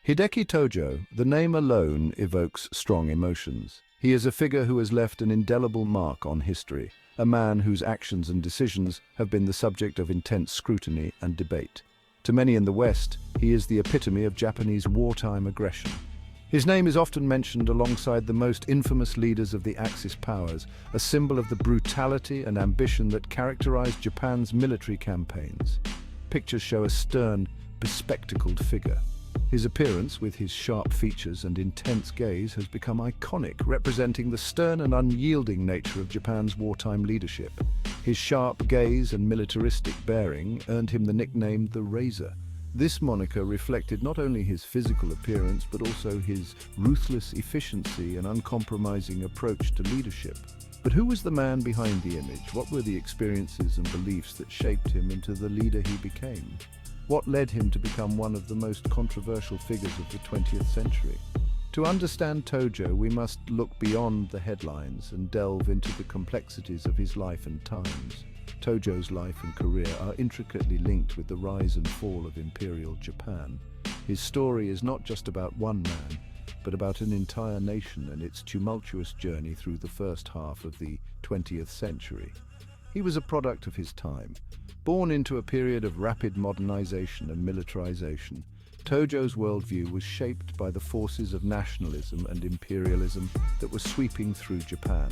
Hideki Tojo, the name alone evokes strong emotions. He is a figure who has left an indelible mark on history, a man whose actions and decisions have been the subject of intense scrutiny and debate. To many in the West, he is the epitome of Japanese wartime aggression. His name is often mentioned alongside the most infamous leaders of the Axis powers, a symbol of the brutality and ambition that characterized Japan's military campaigns. Pictures show a stern, bespectacled figure. His appearance, with his sharp features and intense gaze, has become iconic, representing the stern and unyielding nature of Japan's wartime leadership. His sharp gaze and militaristic bearing earned him the nickname the Razor. This moniker reflected not only his physical appearance, but also his ruthless efficiency and uncompromising approach to leadership. But who was the man behind the image? What were the experiences and beliefs that shaped him into the leader he became? What led him to become one of the most controversial figures of the 20th century? To understand Tojo, we must look beyond the headlines and delve into the complexities of his life and times. Tojo's life and career are intricately linked with the rise and fall of Imperial Japan. His story is not just about one man, but about an entire nation and its tumultuous journey through the first half of the 20th century. He was a product of his time. Born into a period of rapid modernization and militarization, Tojo's worldview was shaped by the forces of nationalism and imperialism that were sweeping through Japan.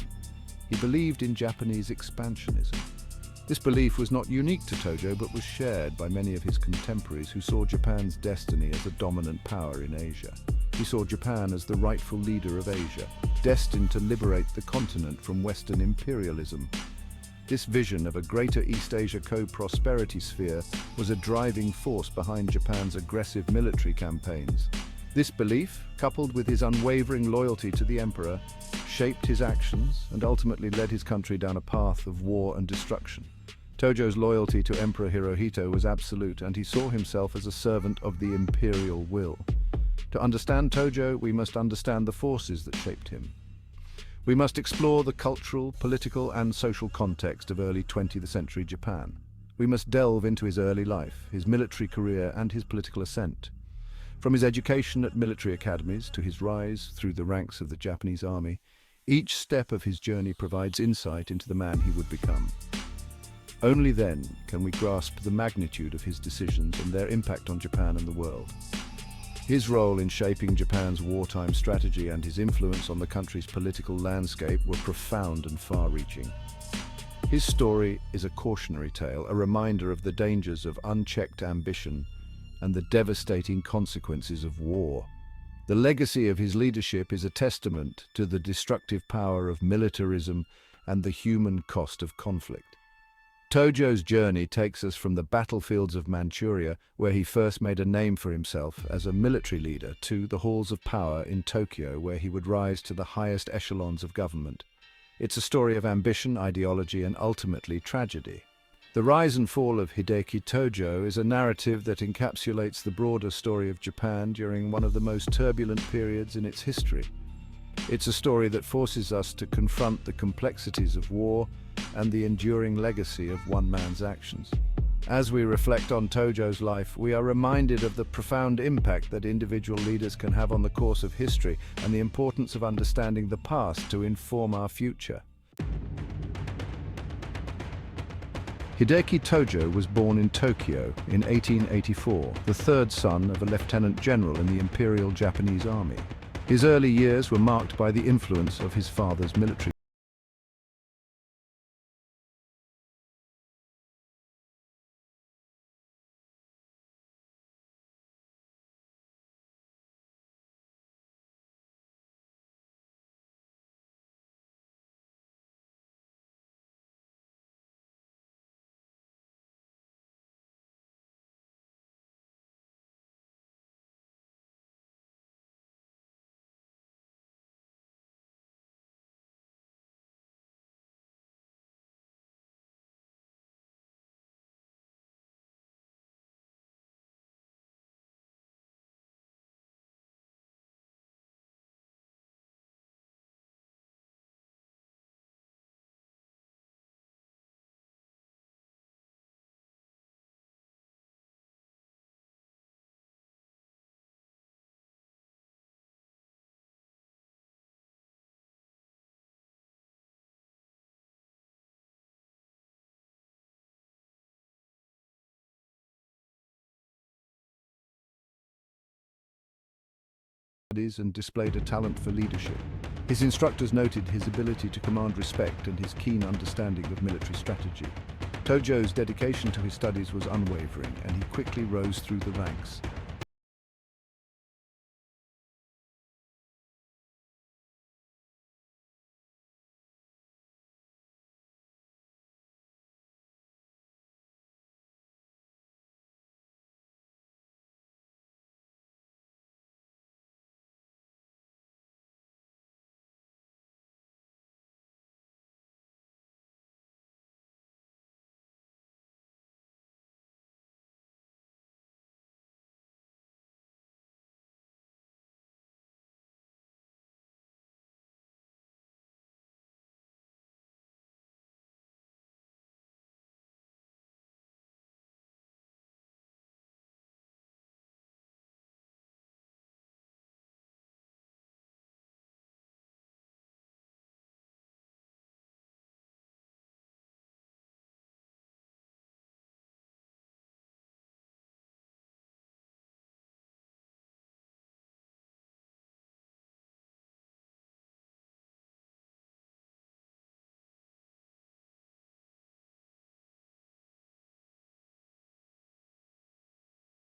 He believed in Japanese expansionism. This belief was not unique to Tojo, but was shared by many of his contemporaries who saw Japan's destiny as a dominant power in Asia. He saw Japan as the rightful leader of Asia, destined to liberate the continent from Western imperialism. This vision of a greater East Asia co-prosperity sphere was a driving force behind Japan's aggressive military campaigns. This belief, coupled with his unwavering loyalty to the emperor, shaped his actions and ultimately led his country down a path of war and destruction. Tojo's loyalty to Emperor Hirohito was absolute, and he saw himself as a servant of the imperial will. To understand Tojo, we must understand the forces that shaped him. We must explore the cultural, political, and social context of early 20th century Japan. We must delve into his early life, his military career, and his political ascent. From his education at military academies to his rise through the ranks of the Japanese army, each step of his journey provides insight into the man he would become. Only then can we grasp the magnitude of his decisions and their impact on Japan and the world. His role in shaping Japan's wartime strategy and his influence on the country's political landscape were profound and far-reaching. His story is a cautionary tale, a reminder of the dangers of unchecked ambition and the devastating consequences of war. The legacy of his leadership is a testament to the destructive power of militarism and the human cost of conflict. Tojo's journey takes us from the battlefields of Manchuria, where he first made a name for himself as a military leader, to the halls of power in Tokyo, where he would rise to the highest echelons of government. It's a story of ambition, ideology, and ultimately tragedy. The rise and fall of Hideki Tojo is a narrative that encapsulates the broader story of Japan during one of the most turbulent periods in its history. It's a story that forces us to confront the complexities of war and the enduring legacy of one man's actions. As we reflect on Tojo's life, we are reminded of the profound impact that individual leaders can have on the course of history and the importance of understanding the past to inform our future. Hideki Tojo was born in Tokyo in 1884, the third son of a lieutenant general in the Imperial Japanese Army. His early years were marked by the influence of his father's military and displayed a talent for leadership. His instructors noted his ability to command respect and his keen understanding of military strategy. Tojo's dedication to his studies was unwavering, and he quickly rose through the ranks.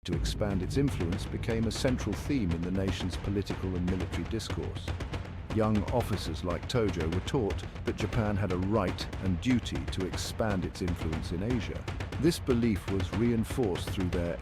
To expand its influence became a central theme in the nation's political and military discourse. Young officers like Tojo were taught that Japan had a right and duty to expand its influence in Asia. This belief was reinforced through their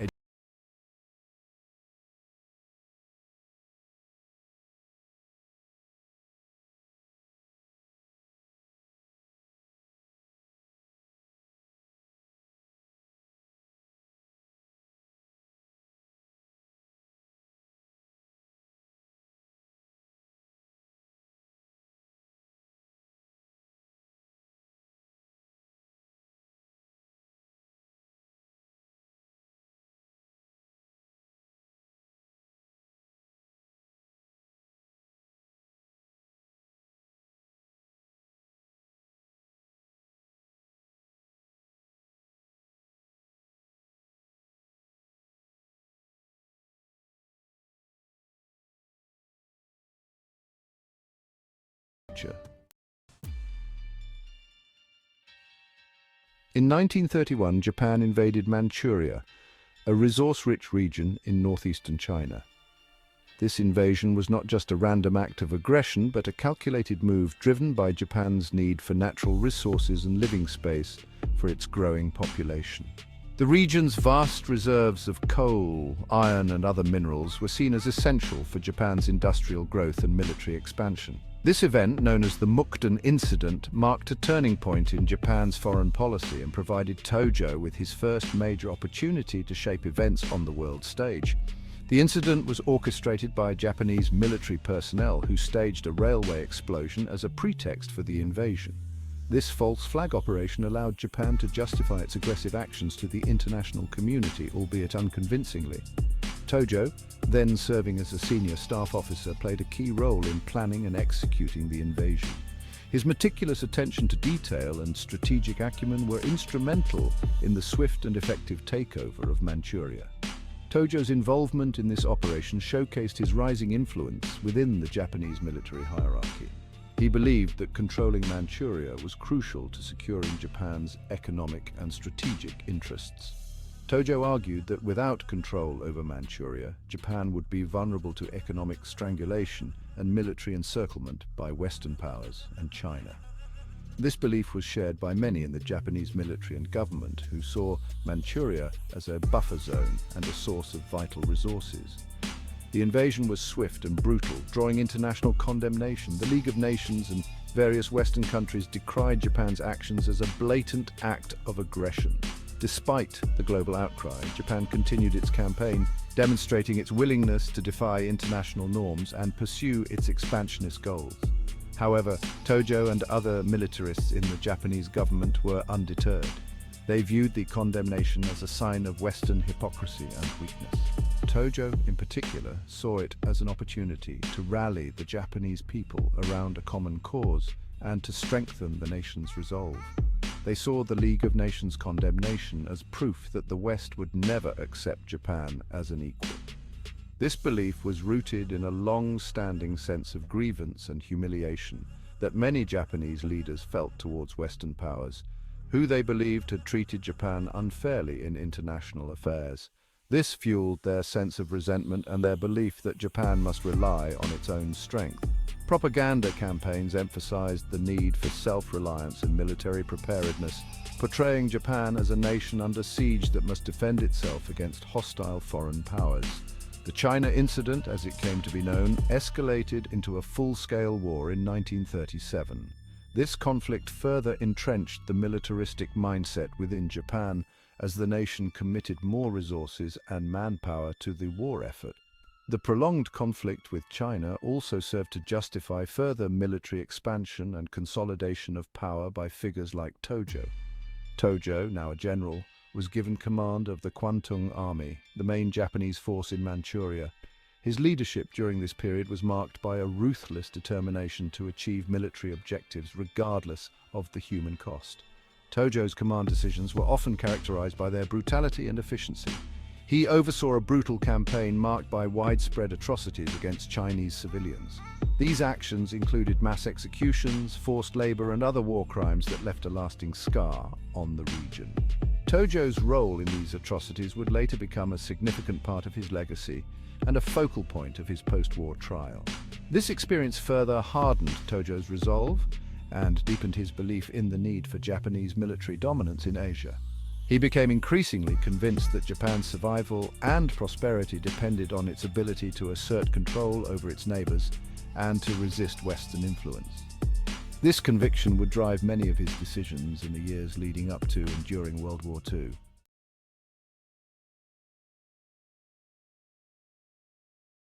future. In 1931, Japan invaded Manchuria, a resource-rich region in northeastern China. This invasion was not just a random act of aggression, but a calculated move driven by Japan's need for natural resources and living space for its growing population. The region's vast reserves of coal, iron, and other minerals were seen as essential for Japan's industrial growth and military expansion. This event, known as the Mukden Incident, marked a turning point in Japan's foreign policy and provided Tojo with his first major opportunity to shape events on the world stage. The incident was orchestrated by Japanese military personnel who staged a railway explosion as a pretext for the invasion. This false flag operation allowed Japan to justify its aggressive actions to the international community, albeit unconvincingly. Tojo, then serving as a senior staff officer, played a key role in planning and executing the invasion. His meticulous attention to detail and strategic acumen were instrumental in the swift and effective takeover of Manchuria. Tojo's involvement in this operation showcased his rising influence within the Japanese military hierarchy. He believed that controlling Manchuria was crucial to securing Japan's economic and strategic interests. Tojo argued that without control over Manchuria, Japan would be vulnerable to economic strangulation and military encirclement by Western powers and China. This belief was shared by many in the Japanese military and government, who saw Manchuria as a buffer zone and a source of vital resources. The invasion was swift and brutal, drawing international condemnation. The League of Nations and various Western countries decried Japan's actions as a blatant act of aggression. Despite the global outcry, Japan continued its campaign, demonstrating its willingness to defy international norms and pursue its expansionist goals. However, Tojo and other militarists in the Japanese government were undeterred. They viewed the condemnation as a sign of Western hypocrisy and weakness. Tojo, in particular, saw it as an opportunity to rally the Japanese people around a common cause and to strengthen the nation's resolve. They saw the League of Nations condemnation as proof that the West would never accept Japan as an equal. This belief was rooted in a long-standing sense of grievance and humiliation that many Japanese leaders felt towards Western powers, who they believed had treated Japan unfairly in international affairs. This fueled their sense of resentment and their belief that Japan must rely on its own strength. Propaganda campaigns emphasized the need for self-reliance and military preparedness, portraying Japan as a nation under siege that must defend itself against hostile foreign powers. The China Incident, as it came to be known, escalated into a full-scale war in 1937. This conflict further entrenched the militaristic mindset within Japan as the nation committed more resources and manpower to the war effort. The prolonged conflict with China also served to justify further military expansion and consolidation of power by figures like Tojo. Tojo, now a general, was given command of the Kwantung Army, the main Japanese force in Manchuria. His leadership during this period was marked by a ruthless determination to achieve military objectives regardless of the human cost. Tojo's command decisions were often characterized by their brutality and efficiency. He oversaw a brutal campaign marked by widespread atrocities against Chinese civilians. These actions included mass executions, forced labor, and other war crimes that left a lasting scar on the region. Tojo's role in these atrocities would later become a significant part of his legacy and a focal point of his post-war trial. This experience further hardened Tojo's resolve and deepened his belief in the need for Japanese military dominance in Asia. He became increasingly convinced that Japan's survival and prosperity depended on its ability to assert control over its neighbors and to resist Western influence. This conviction would drive many of his decisions in the years leading up to and during World War II.